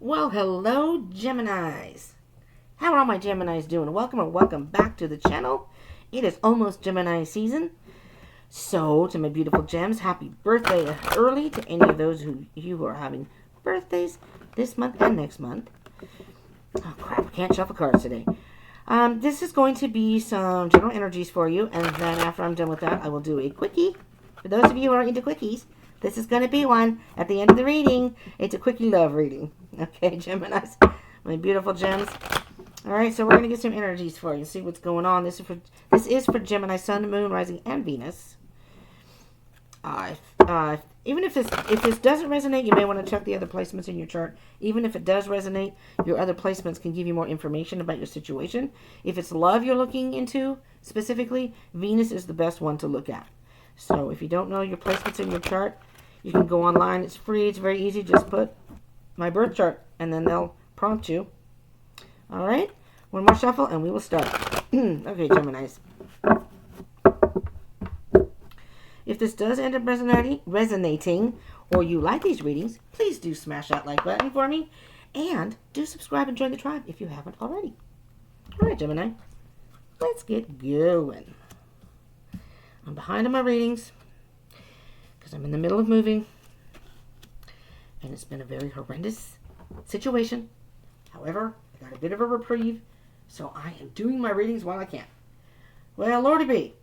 Well, hello, Geminis. How are all my Geminis doing? Welcome or welcome back to the channel. It is almost Gemini season. So, to my beautiful gems, happy birthday early to any of those who are having birthdays this month and next month. Oh, crap, I can't shuffle cards today. This is going to be some general energies for you, and then after I'm done with that, I will do a quickie. For those of you who are into quickies, this is going to be one at the end of the reading. It's a quickie love reading. Okay, Geminis, my beautiful gems. All right, so we're going to get some energies for you. See what's going on. This is for Gemini, Sun, Moon, Rising, and Venus. Even if this doesn't resonate, you may want to check the other placements in your chart. Even if it does resonate, your other placements can give you more information about your situation. If it's love you're looking into specifically, Venus is the best one to look at. So if you don't know your placements in your chart, you can go online. It's free. It's very easy. Just put my birth chart, and then they'll prompt you. All right? One more shuffle, and we will start. Okay, Geminis. If this does end up resonating, or you like these readings, please do smash that like button for me. And do subscribe and join the tribe if you haven't already. All right, Gemini. Let's get going. I'm behind on my readings because I'm in the middle of moving. And it's been a very horrendous situation. However, I got a bit of a reprieve, so I am doing my readings while I can. Well, Lordy B.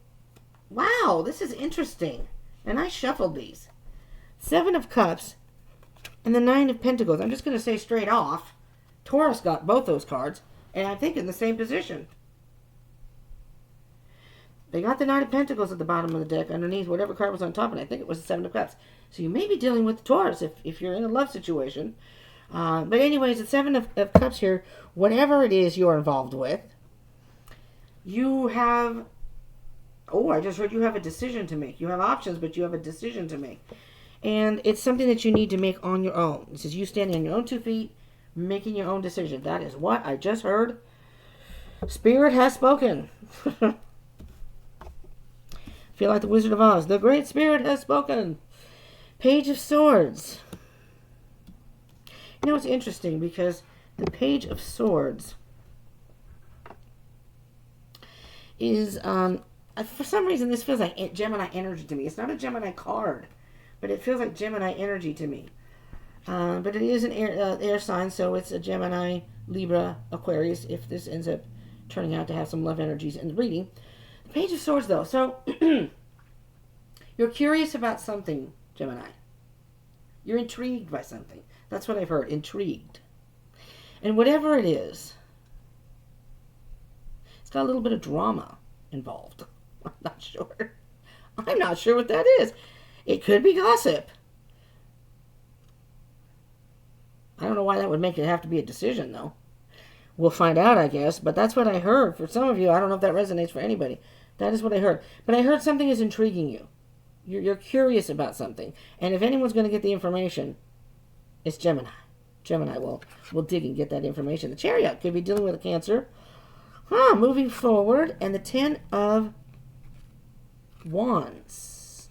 Wow, this is interesting. And I shuffled these. 7 of Cups and the 9 of Pentacles. I'm just going to say straight off, Taurus got both those cards, and I think in the same position. They got the 9 of Pentacles at the bottom of the deck underneath whatever card was on top, and I think it was the 7 of Cups. So you may be dealing with Taurus if you're in a love situation. But anyways, the 7 of Cups here, whatever it is you're involved with, you have... Oh, I just heard you have a decision to make. You have options, but you have a decision to make. And it's something that you need to make on your own. This is you standing on your own 2 feet, making your own decision. That is what I just heard. Spirit has spoken. Feel like the Wizard of Oz. The Great Spirit has spoken. Page of Swords. You know, it's interesting because the Page of Swords is... for some reason, this feels like Gemini energy to me. It's not a Gemini card, but it feels like Gemini energy to me. But it is an air sign, so it's a Gemini, Libra, Aquarius, if this ends up turning out to have some love energies in the reading. The Page of Swords, though. So, you're curious about something, Gemini. You're intrigued by something. That's what I've heard, intrigued. And whatever it is, it's got a little bit of drama involved. I'm not sure. I'm not sure what that is. It could be gossip. I don't know why that would make it have to be a decision, though. We'll find out, I guess. But that's what I heard. For some of you, I don't know if that resonates for anybody. That is what I heard. But I heard something is intriguing you. You're curious about something. And if anyone's going to get the information, it's Gemini. Gemini will dig and get that information. The Chariot could be dealing with a Cancer. Moving forward. And the 10 of Wands.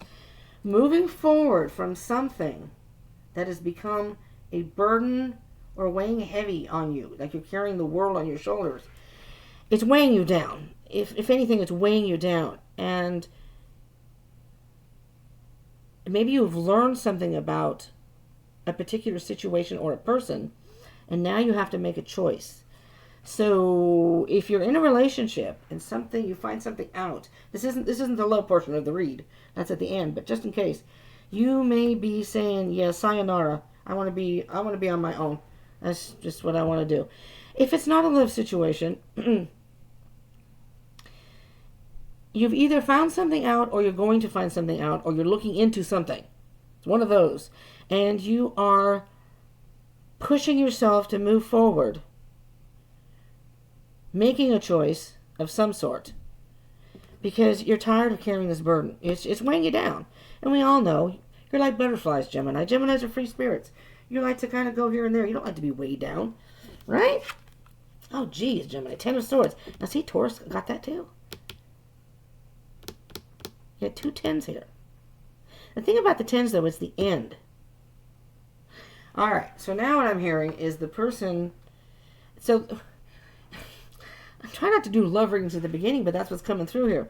Moving forward from something that has become a burden or weighing heavy on you, like you're carrying the world on your shoulders. It's weighing you down. If anything, it's weighing you down. And maybe you've learned something about a particular situation or a person, and now you have to make a choice. So if you're in a relationship and you find something out, this isn't the love portion of the read. That's at the end, but just in case, you may be saying, yeah, sayonara. I want to be on my own. That's just what I want to do. If it's not a love situation, you've either found something out, or you're going to find something out, or you're looking into something. It's one of those. And you are pushing yourself to move forward, making a choice of some sort, because you're tired of carrying this burden. It's weighing you down. And we all know, you're like butterflies, Gemini. Geminis are free spirits. You like to kind of go here and there. You don't like to be weighed down, right? Oh, geez, Gemini. 10 of Swords. Now, see, Taurus got that too. You had 2 10s here. The thing about the 10s, though, is the end. All right. So now what I'm hearing is the person. So I'm trying not to do love readings at the beginning, but that's what's coming through here.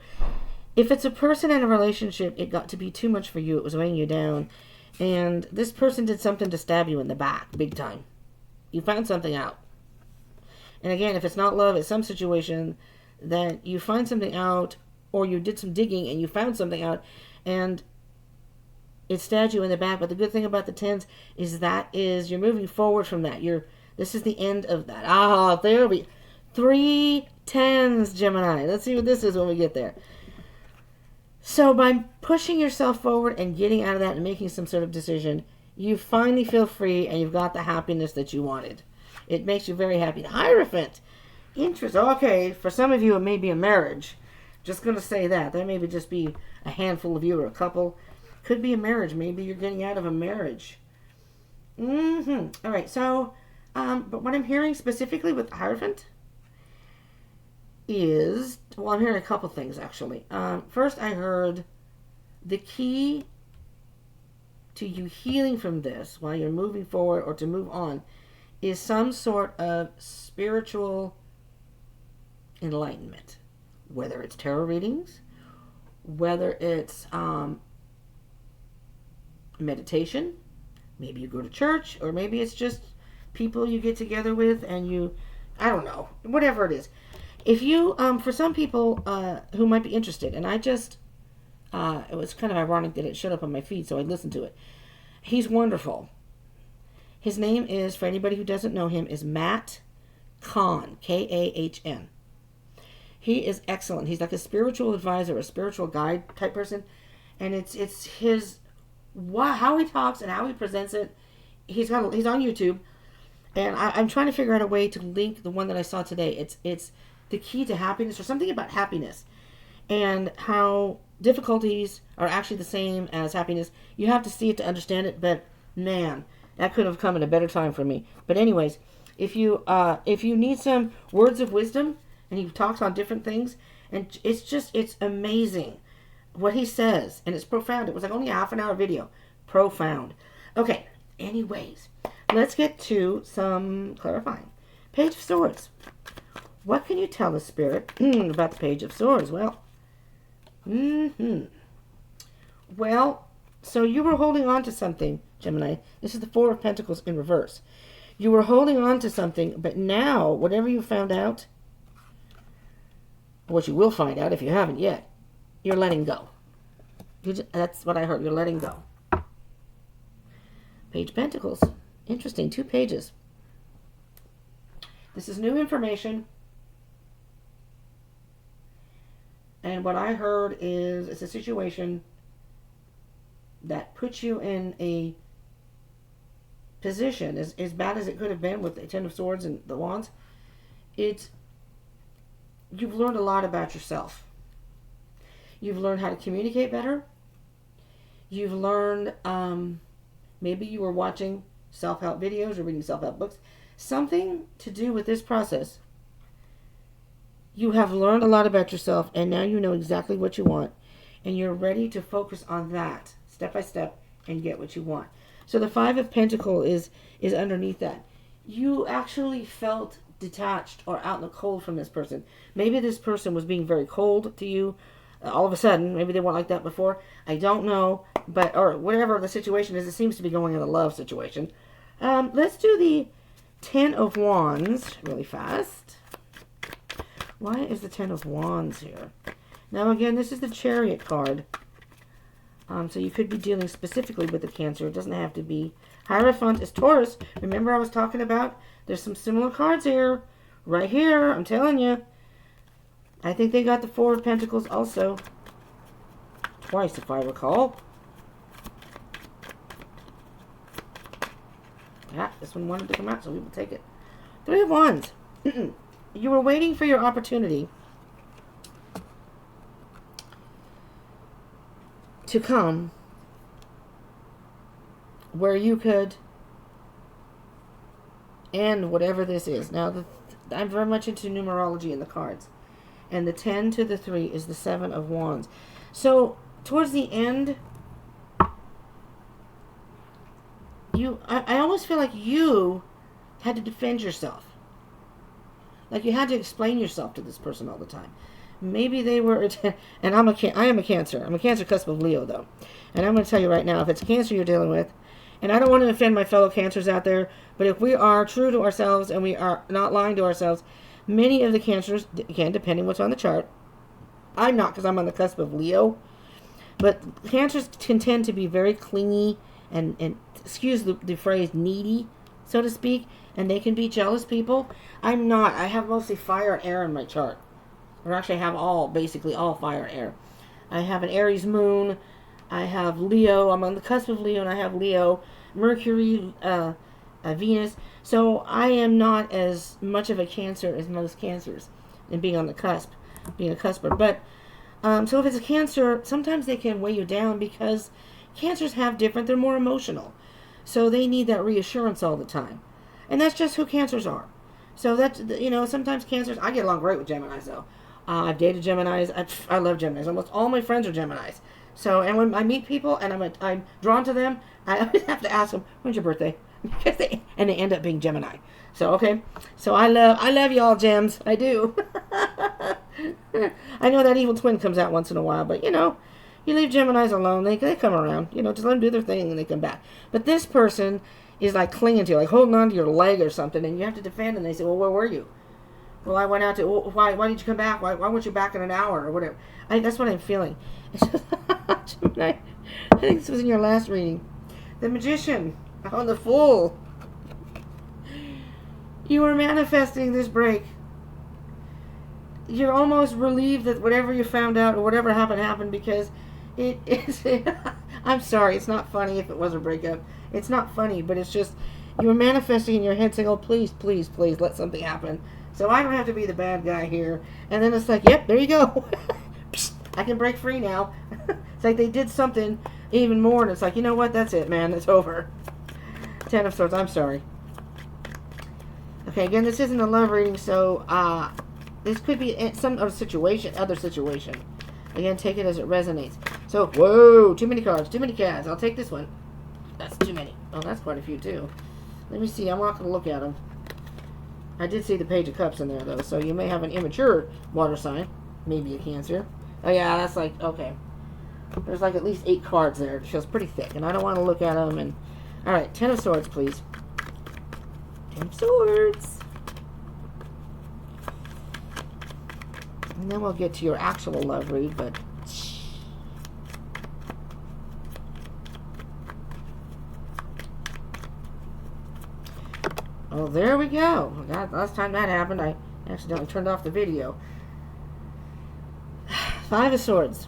If it's a person in a relationship, it got to be too much for you. It was weighing you down. And this person did something to stab you in the back, big time. You found something out. And again, if it's not love, it's some situation that you find something out, or you did some digging and you found something out, and it stabbed you in the back. But the good thing about the tens is you're moving forward from that. This is the end of that. Ah, there we 3 tens, Gemini. Let's see what this is when we get there. So by pushing yourself forward and getting out of that and making some sort of decision, you finally feel free and you've got the happiness that you wanted. It makes you very happy. The Hierophant. Interesting. Okay, for some of you it may be a marriage. Just going to say that. That may just be a handful of you or a couple. Could be a marriage. Maybe you're getting out of a marriage. All right, so, but what I'm hearing specifically with the Hierophant is, well, I'm hearing a couple things, actually. First, I heard the key to you healing from this while you're moving forward or to move on is some sort of spiritual enlightenment. Whether it's tarot readings, whether it's meditation, maybe you go to church, or maybe it's just people you get together with and I don't know, whatever it is. If you, for some people who might be interested, and I just, it was kind of ironic that it showed up on my feed, so I listened to it. He's wonderful. His name is, for anybody who doesn't know him, is Matt Kahn, Kahn. He is excellent. He's like a spiritual advisor, a spiritual guide type person, and it's his how he talks and how he presents it. He's on YouTube, and I'm trying to figure out a way to link the one that I saw today. It's the key to happiness, or something about happiness, and how difficulties are actually the same as happiness. You have to see it to understand it, but man, that could have come at a better time for me. But anyways, if you need some words of wisdom, and he talks on different things, and it's amazing what he says, and it's profound. It was like only a half an hour video. Profound. Okay, anyways, let's get to some clarifying. Page of Swords. What can you tell the Spirit about the Page of Swords? Well, well, so you were holding on to something, Gemini. This is the Four of Pentacles in reverse. You were holding on to something, but now, whatever you found out, what you will find out if you haven't yet, you're letting go. That's what I heard. You're letting go. Page of Pentacles. Interesting. 2 pages. This is new information. And what I heard is it's a situation that puts you in a position, as bad as it could have been with the Ten of Swords and the Wands. You've learned a lot about yourself. You've learned how to communicate better. You've learned, maybe you were watching self-help videos or reading self-help books. Something to do with this process. You have learned a lot about yourself, and now you know exactly what you want. And you're ready to focus on that, step by step, and get what you want. So the Five of Pentacles is underneath that. You actually felt detached or out in the cold from this person. Maybe this person was being very cold to you all of a sudden. Maybe they weren't like that before. I don't know. Or whatever the situation is, it seems to be going in a love situation. Let's do the Ten of Wands really fast. Why is the Ten of Wands here? Now again, this is the Chariot card. So you could be dealing specifically with the Cancer. It doesn't have to be. Hierophant is Taurus. Remember I was talking about? There's some similar cards here. Right here. I'm telling you. I think they got the Four of Pentacles also. Twice, if I recall. Yeah, this one wanted to come out, so we will take it. Three of Wands. You were waiting for your opportunity to come where you could end whatever this is. Now, I'm very much into numerology in the cards. And the 10 to the 3 is the 7 of Wands. So, towards the end, I almost feel like you had to defend yourself. Like you had to explain yourself to this person all the time. Maybe they were, and I am a Cancer. I'm a Cancer cusp of Leo, though. And I'm going to tell you right now, if it's a Cancer you're dealing with, and I don't want to offend my fellow Cancers out there, but if we are true to ourselves and we are not lying to ourselves, many of the Cancers, again, depending what's on the chart, I'm not because I'm on the cusp of Leo, but Cancers can tend to be very clingy and excuse the phrase, needy, so to speak, and they can be jealous people. I'm not. I have mostly fire and air in my chart. Or actually I have basically all fire and air. I have an Aries moon. I have Leo. I'm on the cusp of Leo, and I have Leo, Mercury, Venus. So I am not as much of a Cancer as most Cancers in being on the cusp, being a cusper. But, so if it's a Cancer, sometimes they can weigh you down because Cancers have different, they're more emotional. So they need that reassurance all the time. And that's just who Cancers are. So that's, sometimes Cancers, I get along great with Geminis, though. I've dated Geminis. I love Geminis. Almost all my friends are Geminis. So, and when I meet people and I'm drawn to them, I always have to ask them, when's your birthday? Because they end up being Gemini. So, okay. So I love y'all, Gems. I do. I know that evil twin comes out once in a while, but you leave Geminis alone. They come around. Just let them do their thing and they come back. But this person is like clinging to you, like holding on to your leg or something, and you have to defend them. They say, well, where were you? Well, I went out to, why did you come back? Why weren't you back in an hour or whatever? That's what I'm feeling. It's just, Gemini, I think this was in your last reading. The Magician. Oh, the Fool. You were manifesting this break. You're almost relieved that whatever you found out or whatever happened because it is, I'm sorry, it's not funny if it was a breakup. It's not funny, but it's just, you were manifesting in your head saying, oh, please, please, please, let something happen. So I don't have to be the bad guy here. And then it's like, yep, there you go. I can break free now. It's like they did something even more, and it's like, you know what? That's it, man. It's over. 10 of Swords. I'm sorry. Okay, again, this isn't a love reading, so this could be some other situation. Again, take it as it resonates. So, whoa, too many cards, too many cards. I'll take this one. That's too many. Oh, that's quite a few, too. Let me see. I'm not going to look at them. I did see the Page of Cups in there, though, so you may have an immature water sign. Maybe a Cancer. Oh, yeah, that's like, okay. There's like at least 8 cards there. It feels pretty thick, and I don't want to look at them. And all right, 10 of Swords, please. 10 of Swords. And then we'll get to your actual love read, but... Oh, there we go. God, last time that happened, I accidentally turned off the video. 5 of Swords.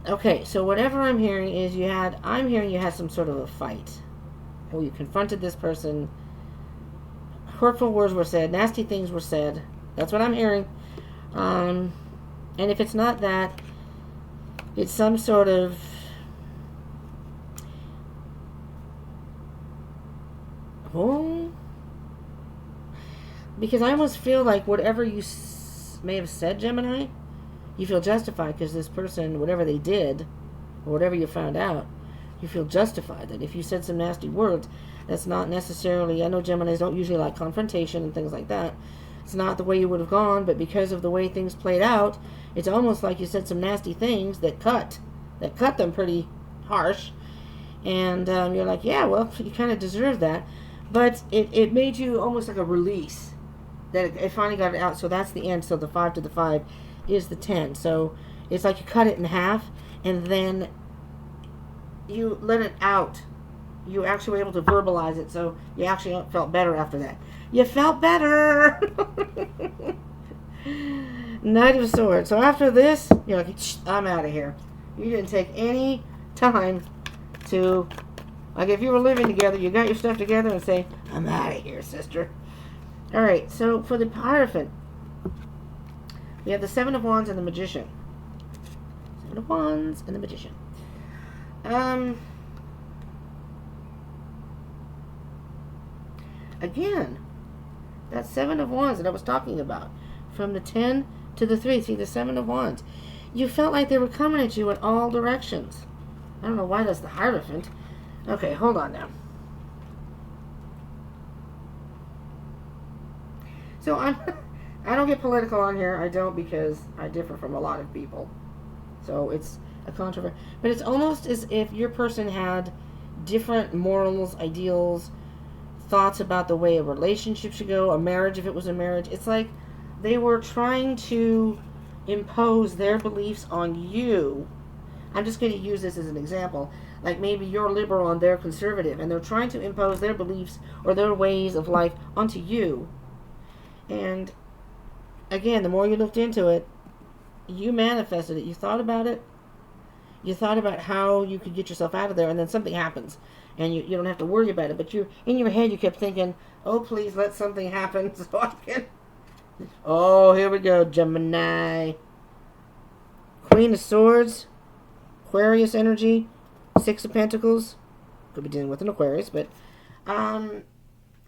Okay, so whatever I'm hearing is you had some sort of a fight. Or you confronted this person. Hurtful words were said. Nasty things were said. That's what I'm hearing. And if it's not that, it's some sort of... Oh, because I almost feel like whatever you may have said, Gemini, you feel justified because this person, whatever they did, or whatever you found out, you feel justified. That if you said some nasty words, that's not necessarily, I know Geminis don't usually like confrontation and things like that. It's not the way you would have gone, but because of the way things played out, it's almost like you said some nasty things that cut them pretty harsh. And you're like, yeah, well, you kind of deserve that. But it made you almost like a release. That it finally got it out. So that's the end. So the 5 to the 5 is the 10. So it's like you cut it in half. And then you let it out. You actually were able to verbalize it. So you actually felt better after that. You felt better! Knight of Swords. So after this, you're like, I'm out of here. You didn't take any time to... Like, if you were living together, you got your stuff together and say, I'm out of here, sister. All right, so for the Hierophant, we have the 7 of Wands and the Magician. 7 of Wands and the Magician. Again, that 7 of Wands that I was talking about. From the 10 to the 3. See, the 7 of Wands. You felt like they were coming at you in all directions. I don't know why that's the Hierophant. Okay, hold on now. So I don't get political on here. I don't, because I differ from a lot of people. So it's a controversy. But it's almost as if your person had different morals, ideals, thoughts about the way a relationship should go, a marriage if it was a marriage. It's like they were trying to impose their beliefs on you. I'm just going to use this as an example. Like maybe you're liberal and they're conservative, and they're trying to impose their beliefs or their ways of life onto you. And again, the more you looked into it, you manifested it. You thought about it. You thought about how you could get yourself out of there, and then something happens, and you don't have to worry about it. But you, in your head, you kept thinking, "Oh, please let something happen so I can." Oh, here we go, Gemini. Queen of Swords, Aquarius energy, Six of Pentacles. Could be dealing with an Aquarius, but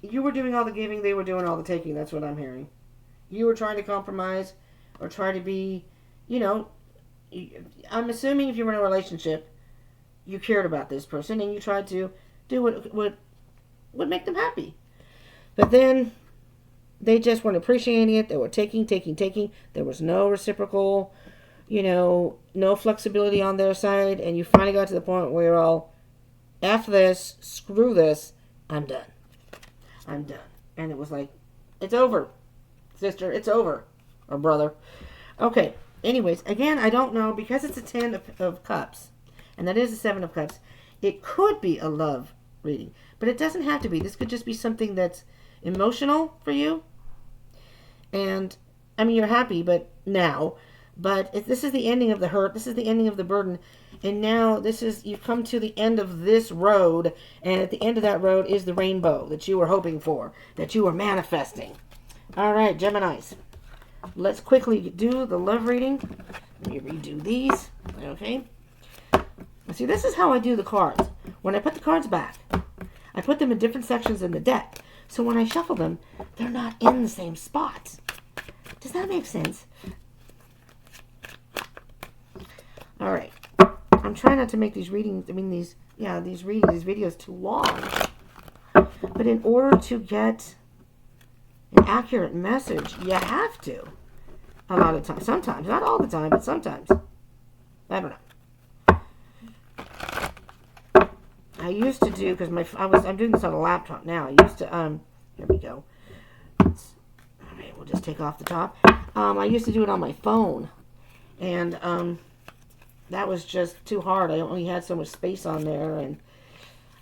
you were doing all the giving, they were doing all the taking. That's what I'm hearing. You were trying to compromise or try to be, I'm assuming if you were in a relationship, you cared about this person and you tried to do what would make them happy. But then they just weren't appreciating it. They were taking. There was no reciprocal, no flexibility on their side. And you finally got to the point where you're all, F this, screw this, I'm done. And it was like, it's over, sister, it's over. Or brother. Okay, anyways, again, I don't know, because it's a 10 of Cups, and that is a 7 of Cups, it could be a love reading. But it doesn't have to be. This could just be something that's emotional for you. And, I mean, you're happy, but this is the ending of the hurt. This is the ending of the burden. And now you've come to the end of this road. And at the end of that road is the rainbow that you were hoping for, that you were manifesting. All right, Geminis. Let's quickly do the love reading. Let me redo these. Okay. See, this is how I do the cards. When I put the cards back, I put them in different sections in the deck. So when I shuffle them, they're not in the same spots. Does that make sense? All right. I'm trying not to make these readings, these videos too long. But in order to get an accurate message, you have to. A lot of times. Sometimes. Not all the time, but sometimes. I don't know. I used to do, because I'm doing this on a laptop now. I used to, here we go. Alright, we'll just take off the top. I used to do it on my phone. And, that was just too hard. I only had so much space on there, and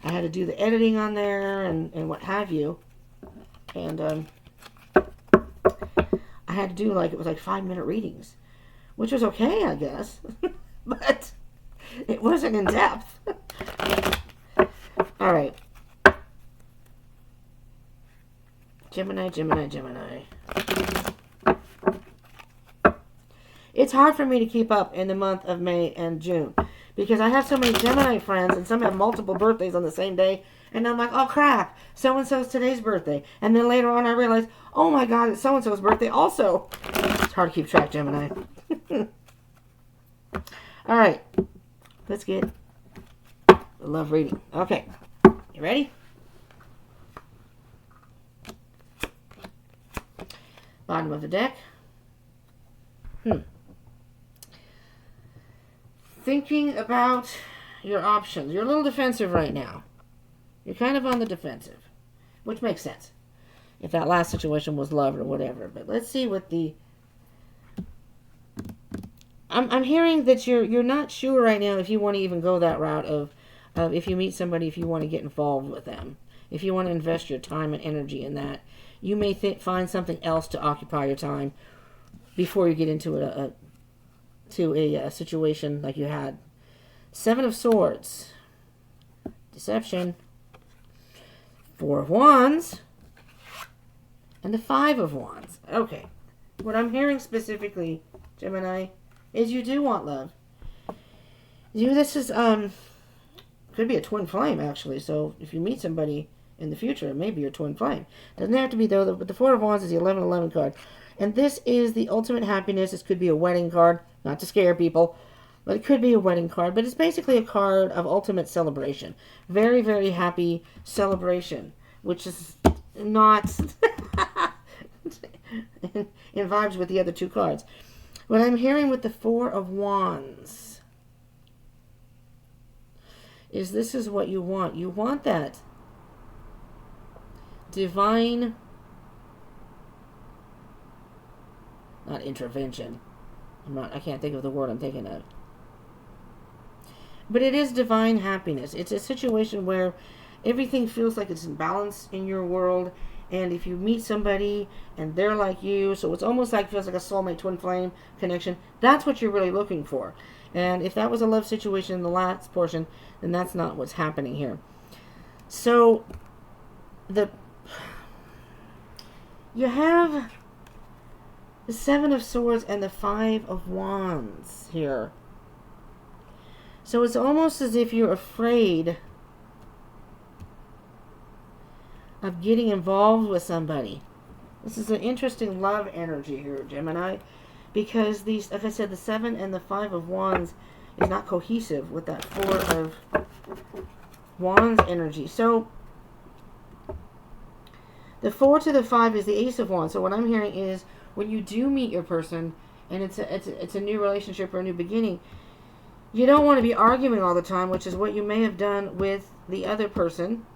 I had to do the editing on there and what have you. And I had to do it was like 5-minute readings, which was okay, I guess. But it wasn't in depth. All right. Gemini. It's hard for me to keep up in the month of May and June because I have so many Gemini friends, and some have multiple birthdays on the same day, and I'm like, oh crap, so-and-so's today's birthday. And then later on I realize, oh my god, it's so-and-so's birthday also. It's hard to keep track, Gemini. Alright, let's get the love reading. Okay, you ready? Bottom of the deck. Thinking about your options. You're a little defensive right now. You're kind of on the defensive, which makes sense if that last situation was love or whatever. But let's see what the... I'm hearing that you're not sure right now if you want to even go that route of if you meet somebody, if you want to get involved with them, if you want to invest your time and energy in that. You may find something else to occupy your time before you get into a situation like you had. 7 of Swords. Deception. 4 of Wands. And the 5 of Wands. Okay. What I'm hearing specifically, Gemini, is you do want love. This is, could be a twin flame, actually. So if you meet somebody in the future, it may be your twin flame. Doesn't have to be, though, but the 4 of Wands is the 11-11 card. And this is the ultimate happiness. This could be a wedding card, not to scare people. But it could be a wedding card. But it's basically a card of ultimate celebration. Very, very happy celebration. Which is not in vibes with the other two cards. What I'm hearing with the Four of Wands is this is what you want. You want that divine, not intervention. I can't think of the word I'm thinking of. But it is divine happiness. It's a situation where everything feels like it's in balance in your world. And if you meet somebody and they're like you, so it's almost like feels like a soulmate twin flame connection, that's what you're really looking for. And if that was a love situation in the last portion, then that's not what's happening here. So you have the Seven of Swords and the Five of Wands here. So it's almost as if you're afraid of getting involved with somebody. This is an interesting love energy here, Gemini, because these, like I said, the Seven and the Five of Wands is not cohesive with that Four of Wands energy. So the 4 to the 5 is the Ace of Wands. So what I'm hearing is when you do meet your person and it's a new relationship or a new beginning, you don't want to be arguing all the time, which is what you may have done with the other person,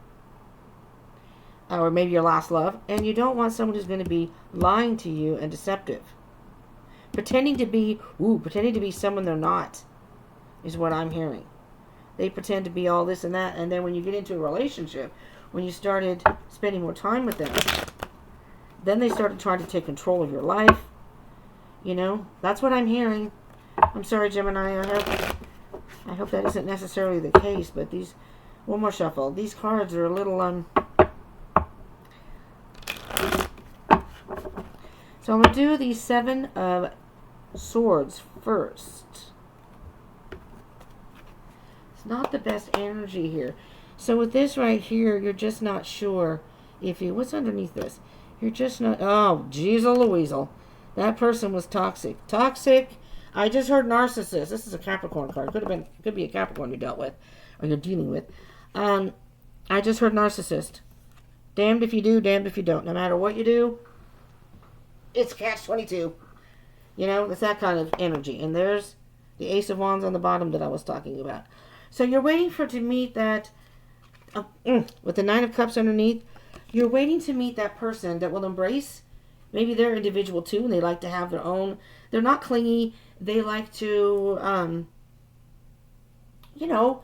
or maybe your last love. And you don't want someone who's going to be lying to you and deceptive, pretending to be someone they're not, is what I'm hearing. They pretend to be all this and that, and then when you get into a relationship, when you started spending more time with them, then they started trying to take control of your life. You know, that's what I'm hearing. I'm sorry, Gemini. I hope that isn't necessarily the case, but these, one more shuffle. These cards are a little So I'm going to do the Seven of Swords first. It's not the best energy here. So with this right here, you're just not sure if you, what's underneath this? You're just not, oh, geez, Louisel. That person was toxic. Toxic. I just heard narcissist. This is a Capricorn card. Could be a Capricorn you dealt with, or you're dealing with. I just heard narcissist. Damned if you do, damned if you don't. No matter what you do, it's catch-22. You know, it's that kind of energy. And there's the Ace of Wands on the bottom that I was talking about. So you're waiting for to meet that, with the Nine of Cups underneath, you're waiting to meet that person that will embrace, maybe they're individual too, and they like to have their own, they're not clingy, they like to, you know,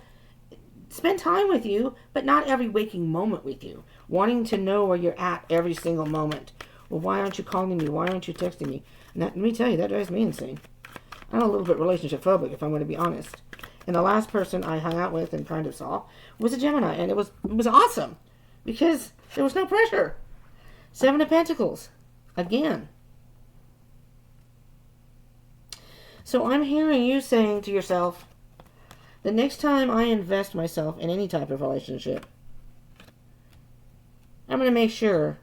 spend time with you, but not every waking moment with you, wanting to know where you're at every single moment. Well, why aren't you calling me? Why aren't you texting me? And that, let me tell you, that drives me insane. I'm a little bit relationship phobic, if I'm going to be honest. And the last person I hung out with and kind of saw was a Gemini. And it was awesome. Because there was no pressure. Seven of Pentacles. Again. So I'm hearing you saying to yourself, the next time I invest myself in any type of relationship, I'm going to make sure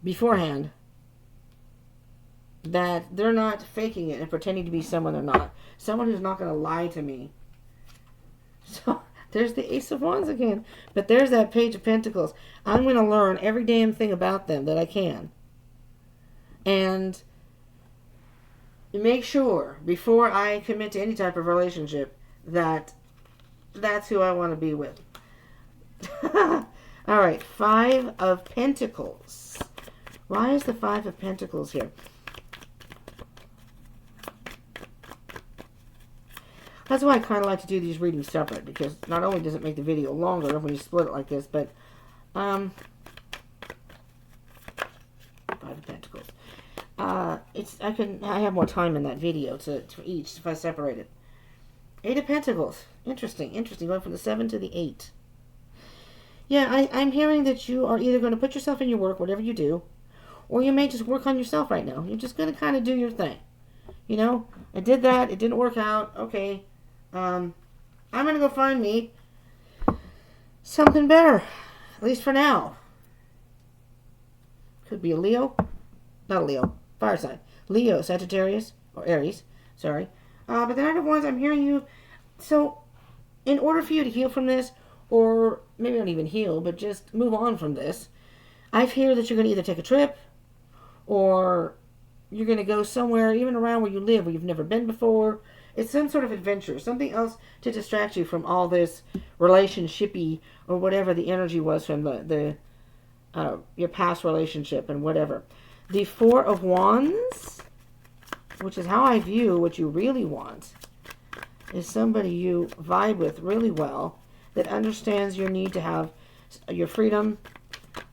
beforehand that they're not faking it and pretending to be someone they're not. Someone who's not going to lie to me. So there's the Ace of Wands again. But there's that Page of Pentacles. I'm going to learn every damn thing about them that I can. And make sure before I commit to any type of relationship that that's who I want to be with. All right, Five of Pentacles. Why is the Five of Pentacles here? That's why I kind of like to do these readings separate, because not only does it make the video longer when you split it like this, but Five of Pentacles. I have more time in that video to each if I separate it. Eight of Pentacles. Interesting. Going from the 7 to the 8. Yeah, I'm hearing that you are either going to put yourself in your work, whatever you do, or you may just work on yourself right now. You're just going to kind of do your thing. You know, I did that. It didn't work out. Okay. I'm going to go find me something better. At least for now. Could be a Leo. Not a Leo. Fire sign. Leo, Sagittarius, or Aries. Sorry. But the Knight of Wands, I'm hearing you. So, in order for you to heal from this, or maybe not even heal, but just move on from this, I hear that you're going to either take a trip, or you're going to go somewhere, even around where you live, where you've never been before. It's some sort of adventure, something else to distract you from all this relationshipy or whatever the energy was from the your past relationship and whatever. The Four of Wands, which is how I view what you really want, is somebody you vibe with really well, that understands your need to have your freedom,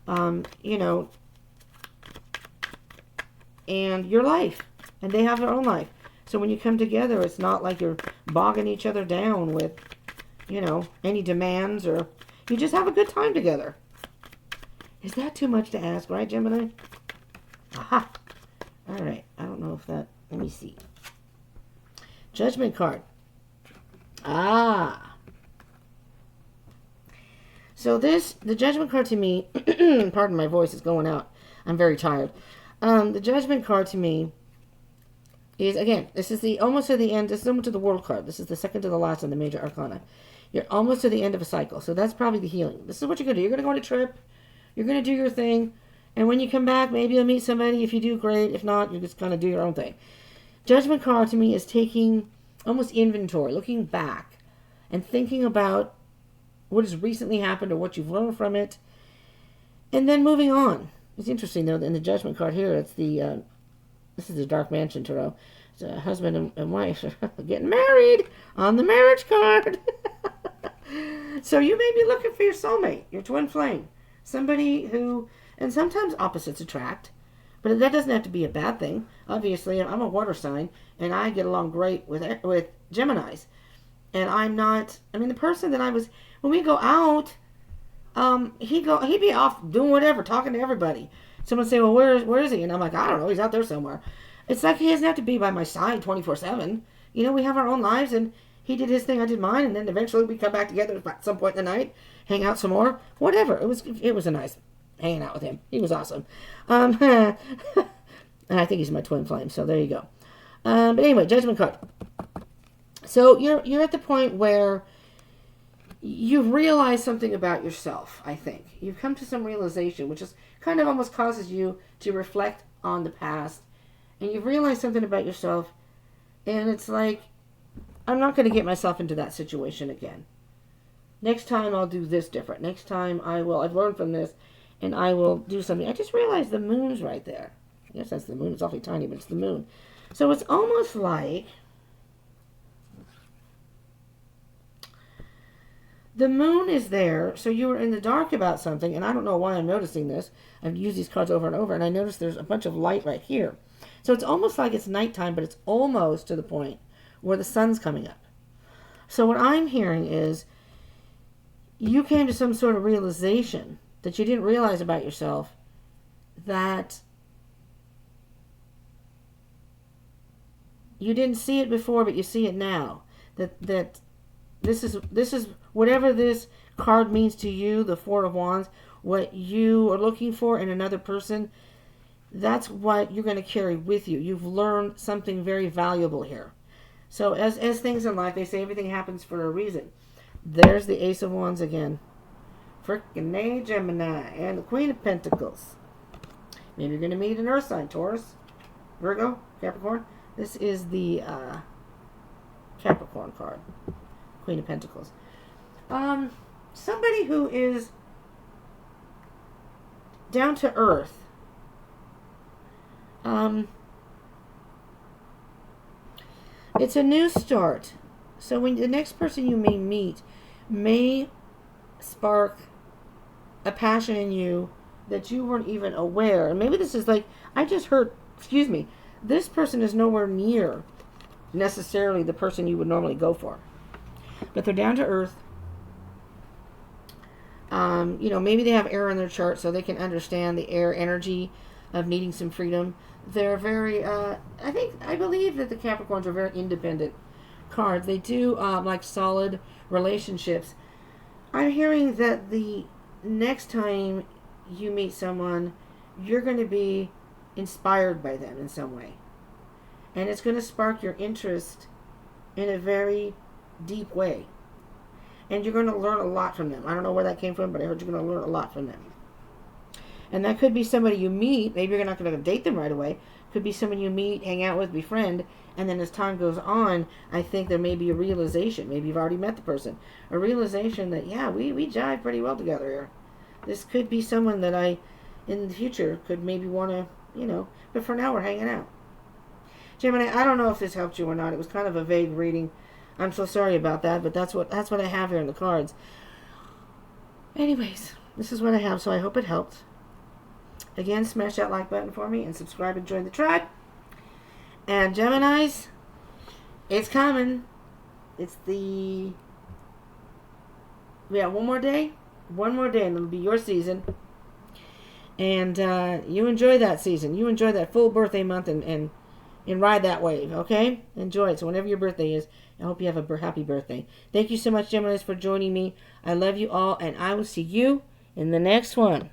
you know, and your life. And they have their own life. So when you come together, it's not like you're bogging each other down with, you know, any demands, or you just have a good time together. Is that too much to ask, right, Gemini? Aha. All right. I don't know if that... Let me see. Judgment card. Ah. So the Judgment card to me... pardon, my voice is going out. I'm very tired. The Judgment card to me is, again, this is almost to the end. This is similar to the World card. This is the second to the last in the Major Arcana. You're almost to the end of a cycle. So that's probably the healing. This is what you're going to do. You're going to go on a trip. You're going to do your thing. And when you come back, maybe you'll meet somebody. If you do, great. If not, you're just going to do your own thing. Judgment card to me is taking almost inventory, looking back and thinking about what has recently happened or what you've learned from it, and then moving on. It's interesting, though, in the Judgment card here, it's the, this is the Dark Mansion Tarot. It's a husband and wife getting married on the marriage card. So you may be looking for your soulmate, your twin flame. Somebody who, and sometimes opposites attract, but that doesn't have to be a bad thing. Obviously, I'm a water sign, and I get along great with Geminis. And I'm not, I mean, the person that I was, when we go out, he'd be off doing whatever, talking to everybody. Someone say, well, where is he? And I'm like, I don't know, he's out there somewhere. It's like he doesn't have to be by my side 24/7. You know, we have our own lives, and he did his thing, I did mine, and then eventually we come back together at some point in the night, hang out some more, whatever. It was a nice hanging out with him. He was awesome. And I think he's my twin flame, so there you go. But anyway, Judgment card. So you're at the point where you've realized something about yourself, I think. You've come to some realization, which is kind of almost causes you to reflect on the past. And you've realized something about yourself, and it's like, I'm not going to get myself into that situation again. Next time I'll do this different. Next time I've learned from this, and I will do something. I just realized the moon's right there. I guess that's the moon. It's awfully tiny, but it's the moon. So it's almost like the moon is there, so you were in the dark about something, and I don't know why I'm noticing this. I've used these cards over and over, and I noticed there's a bunch of light right here. So it's almost like it's nighttime, but it's almost to the point where the sun's coming up. So what I'm hearing is you came to some sort of realization that you didn't realize about yourself, that you didn't see it before, but you see it now. That this is whatever this card means to you, the Four of Wands, what you are looking for in another person, that's what you're going to carry with you. You've learned something very valuable here. So as things in life, they say everything happens for a reason. There's the Ace of Wands again. Frickin' A, Gemini. And the Queen of Pentacles. Maybe you're going to meet an Earth sign. Taurus, Virgo, Capricorn. This is the Capricorn card. Queen of Pentacles. Somebody who is down to earth. It's a new start. So when the next person you may meet may spark a passion in you that you weren't even aware. And maybe this is like, I just heard, excuse me, this person is nowhere near necessarily the person you would normally go for. But they're down to earth. You know, maybe they have air in their chart so they can understand the air energy of needing some freedom. They're very, I believe that the Capricorns are very independent cards. They do like solid relationships. I'm hearing that the next time you meet someone, you're going to be inspired by them in some way. And it's going to spark your interest in a very deep way. And you're going to learn a lot from them. I don't know where that came from, but I heard you're going to learn a lot from them. And that could be somebody you meet. Maybe you're not going to date them right away. Could be someone you meet, hang out with, befriend, and then as time goes on, I think there may be a realization. Maybe you've already met the person. A realization that, yeah, we jive pretty well together here. This could be someone that I, in the future, could maybe want to, but for now we're hanging out. Gemini, I don't know if this helped you or not. It was kind of a vague reading. I'm so sorry about that, but that's what I have here in the cards. Anyways, this is what I have, so I hope it helped. Again, smash that like button for me and subscribe and join the tribe. And Geminis, it's coming. We have one more day. One more day and it'll be your season. And you enjoy that season. You enjoy that full birthday month and ride that wave, okay? Enjoy it. So whenever your birthday is, I hope you have a happy birthday. Thank you so much, Geminis, for joining me. I love you all, and I will see you in the next one.